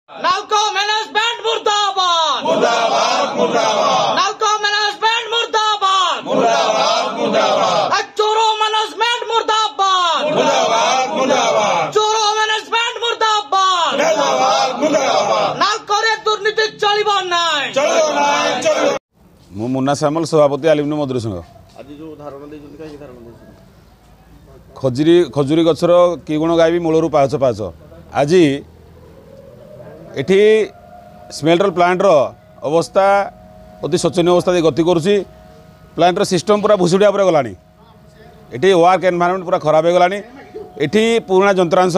NALCO management मुर्दाबाद मुर्दाबाद मुर्दाबाद नालको मैनेजमेंट मुर्दाबाद मुर्दाबाद मुर्दाबाद चोरो मैनेजमेंट मुर्दाबाद मुर्दाबाद मुर्दाबाद चोरो मैनेजमेंट मुर्दाबाद मुर्दाबाद मुर्दाबाद नालको रे दुर्नीति चलिबो नाय चलो नाय चलो मु मुन्ना श्यामल सभापति आलिमनी मधुर संघ आज जो धारणा देइछन काई धारणा देइछन खजुरी गछर कि गुण गायबी मूलरू पाहच पाहच आज एठी स्मेल्टर प्लांटर अवस्था अति शोचनीय अवस्था गति करुच्ची प्लांटर सिस्टम पूरा भुसुड़िया पर गलानी एठी वर्क एनवायरनमेंट पूरा खराब हो गलानी एठी पुराना जंत्रांश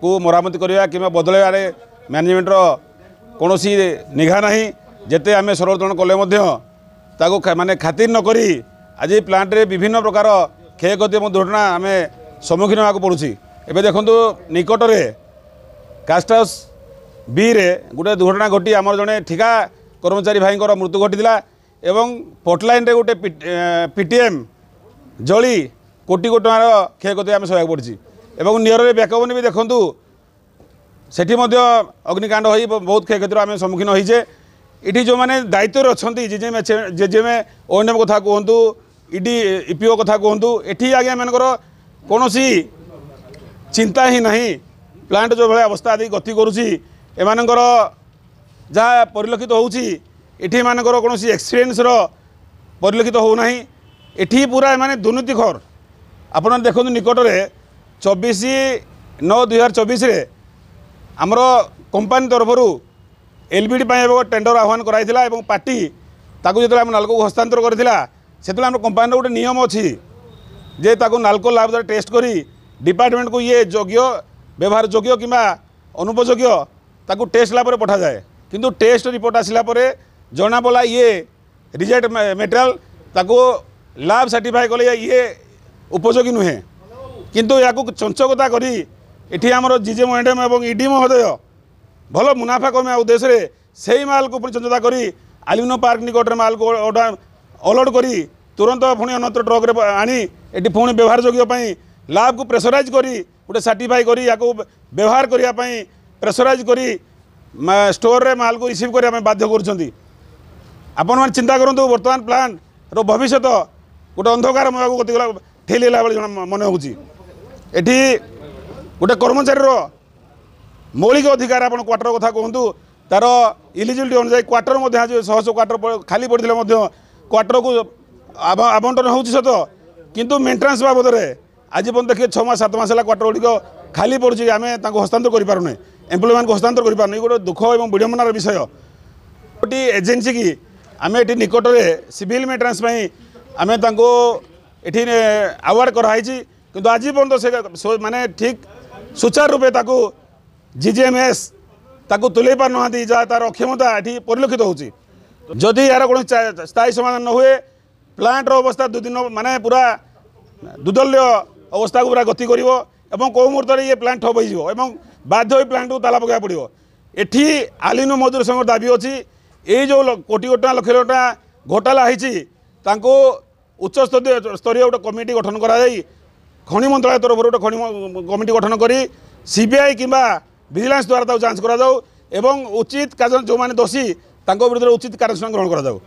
को मरामती करवा कि बदलैबारे मैनेजमेंटर कौन निघा ना जिते आम सरलीकरण कले माने खातिर नक आज प्लांट रे विभिन्न प्रकार क्षयक्षति और दुर्घटना आम सम्मुखीन होगा पड़ुछि। एबे देखंतु निकट में कास्ट हाउस बी रे गोटे दुर्घटना घटी आमर जड़े ठिका कर्मचारी भाई मृत्यु घटीला एवं पोर्टलाइन रे गोटे पीटीएम जली कोटी कोटी टकार क्षयक्षति आम सहयोग पड़ी एवं नियर ब्याकबन भी देखूँ सेठी अग्निकांड हो बहुत क्षयक्षति आम सम्मुखीन होइचे। इटी जो मैंने दायित्व अच्छा जेजेमे ओएनएम कथा कहतु इडी ईपीओ कथा कहतु एटी आज्ञा मानकर कौन चिंता ही नहीं प्लांट जो भाई अवस्था आदि गति करुच्ची एमानकर जहाँ परिलक्षित होउची एठी मानकर कौन एक्सपीरियंस परिलक्षित होना एठी पूरा एमाने दुर्नीतिखोर आपन देखो निकट में 24/9/2024 आमर कंपानी तरफ एलबीडी टेंडर आह्वान कराइला एवं पार्टी ताकू जो नालको हस्तांतर करथिला सेतले आम कंपानी गोटे नियम अच्छी जे ताकू नालको लाभ टेस्ट करी डिपार्टमेंट को ये योग्य व्यवहार योग्य कि अनुपयोग्य ताकू टेस्ट लाभ पठा जाए किंतु टेस्ट रिपोर्ट आसला जना पड़ा ये रिजेक्ट मेटेरियल ताकू लाभ सर्टिफाई कले ये उपयोगी नुहे किंतु या चंचकता करी एठी आमर जीजेम एंडएम और ईडी महोदय भल मुनाफा कमे उद्देश्य से माल को चंचता करी आलिमनो पार्क निकट माल को अलर्ट करी तुरंत पुणी अन्यत्र ट्रक आनी एटी पुणी व्यवहार योग्य लाभ को प्रेसराइज करी गोटे सर्टिफाई करी या व्यवहार करने प्रेसराइज करी स्टोर रे माल को रिसीव करने बाध्य करुँच। आपण मैंने चिंता करूँ बर्तमान प्लांट रो भविष्य गोटे अंधकार गति ठेला बेले मन हो गोटे कर्मचारी मौलिक अधिकार आप क्वार्टर कथा कहतु तार इलिजिबिलिटी अनुसार क्वार्टर आज 100 क्वार्टर खाली पड़े क्वार्टर को आवंटन हो सत किंतु मेन्टेनान्स बाबद आज पर्यटन देखिए 6 मास 7 मास क्वार्टर गुड़िक खाली पड़ुछि आम हस्तांतर करें एम्प्लॉय मान हस्तांतर करें गोटे दुख और विडंबनार विषय गोटे एजेन्सी की आम ये निकट में सिविल मेन्टेनान्स आम ये अवार्ड कराई कि आज पर्यटन से माने ठीक सुचारू रूपे जीजेएमएस ताकू तुले पार ना जहाँ तार अक्षमता ये परिलक्षित होची जदि यार कौन स्थायी समाधान न हुए प्लांट अवस्था 2 दिन माने पूरा दुदल्य अवस्था को पूरा गति कर कौ मुहूर्त ये प्लांट ठप हो बाध्य प्लांट को ताला पकड़ा पड़ो। एठी आलिनो मजदूर संघ दाबी अच्छी ये जो कोटी कोटी टका लक्ष टका घोटाला होती उच्च स्तरीय गोटे कमिटी गठन कर खनि मंत्रालय तरफ गोटे खनि कमिटी गठन करी सीबीआई किंबा विजिलेंस द्वारा जांच करा जाऊ एवं उचित जो माने दोषी विरुद्ध उचित कार्यानुष्ठान ग्रहण करा जाऊ।